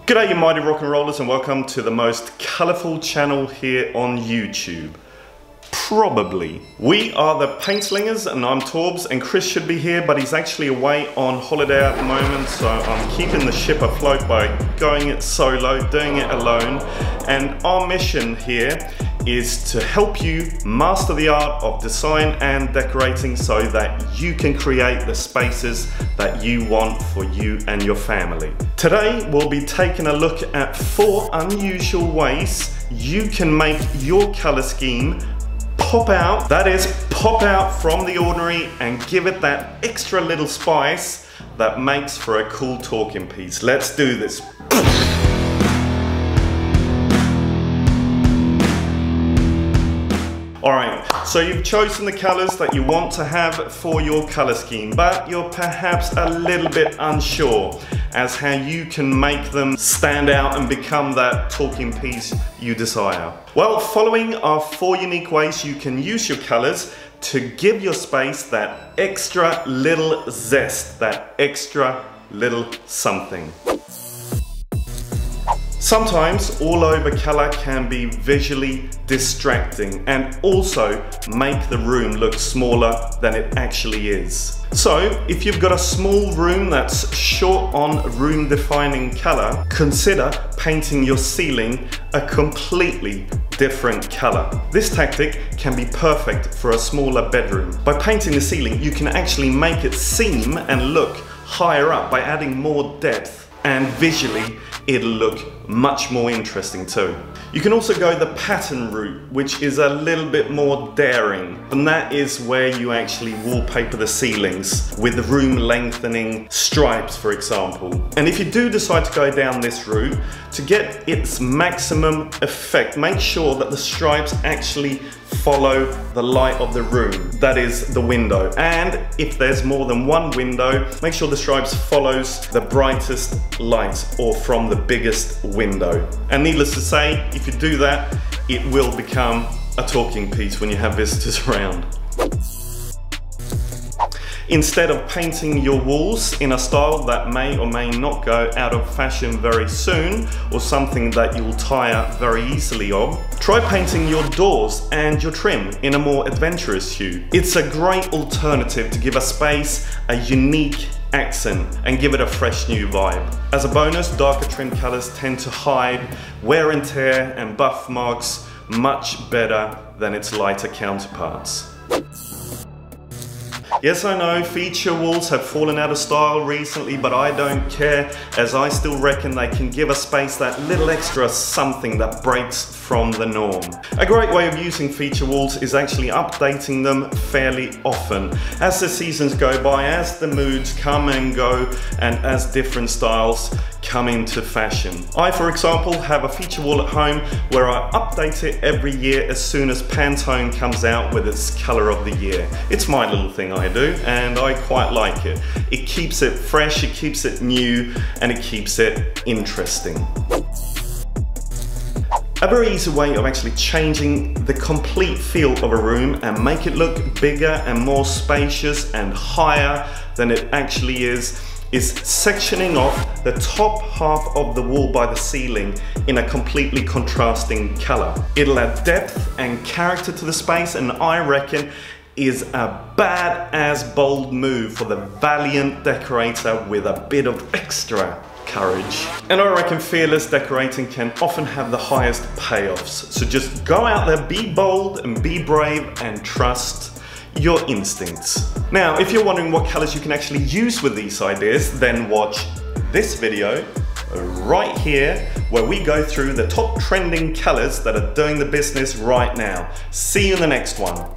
G'day you mighty rock and rollers, and welcome to the most colourful channel here on YouTube. Probably. We are the Paintslingers and I'm Torbs, and Chris should be here but he's actually away on holiday at the moment, so I'm keeping the ship afloat by going it solo, doing it alone. And our mission here is to help you master the art of design and decorating so that you can create the spaces that you want for you and your family. Today we'll be taking a look at 4 unusual ways you can make your colour scheme pop out, that is, pop out from the ordinary and give it that extra little spice that makes for a cool talking piece. Let's do this. Alright, so you've chosen the colours that you want to have for your colour scheme, but you're perhaps a little bit unsure as how you can make them stand out and become that talking piece you desire. Well, following are 4 unique ways you can use your colours to give your space that extra little zest, that extra little something. Sometimes all over colour can be visually distracting and also make the room look smaller than it actually is. So if you've got a small room that's short on room defining colour, consider painting your ceiling a completely different colour. This tactic can be perfect for a smaller bedroom. By painting the ceiling, you can actually make it seem and look higher up by adding more depth, and visually it'll look much more interesting too. You can also go the pattern route, which is a little bit more daring, and that is where you actually wallpaper the ceilings with the room lengthening stripes, for example. And if you do decide to go down this route, to get its maximum effect, make sure that the stripes actually follow the light of the room, that is the window. And if there's more than one window, make sure the stripes follows the brightest light or from the biggest window. And needless to say, if you do that, it will become a talking piece when you have visitors around. Instead of painting your walls in a style that may or may not go out of fashion very soon, or something that you'll tire very easily of, try painting your doors and your trim in a more adventurous hue. It's a great alternative to give a space a unique accent and give it a fresh new vibe. As a bonus, darker trim colours tend to hide wear and tear and buff marks much better than its lighter counterparts. Yes, I know feature walls have fallen out of style recently, but I don't care, as I still reckon they can give a space that little extra something that breaks from the norm. A great way of using feature walls is actually updating them fairly often, as the seasons go by, as the moods come and go, and as different styles come into fashion. I, for example, have a feature wall at home where I update it every year as soon as Pantone comes out with its colour of the year. It's my little thing I do, and I quite like it. It keeps it fresh, it keeps it new, and it keeps it interesting. A very easy way of actually changing the complete feel of a room and make it look bigger and more spacious and higher than it actually is sectioning off the top half of the wall by the ceiling in a completely contrasting colour. It'll add depth and character to the space, and I reckon is a badass bold move for the valiant decorator with a bit of extra courage. And I reckon fearless decorating can often have the highest payoffs. So just go out there, be bold and be brave, and trust your instincts. Now, if you're wondering what colours you can actually use with these ideas, then watch this video right here where we go through the top trending colours that are doing the business right now. See you in the next one.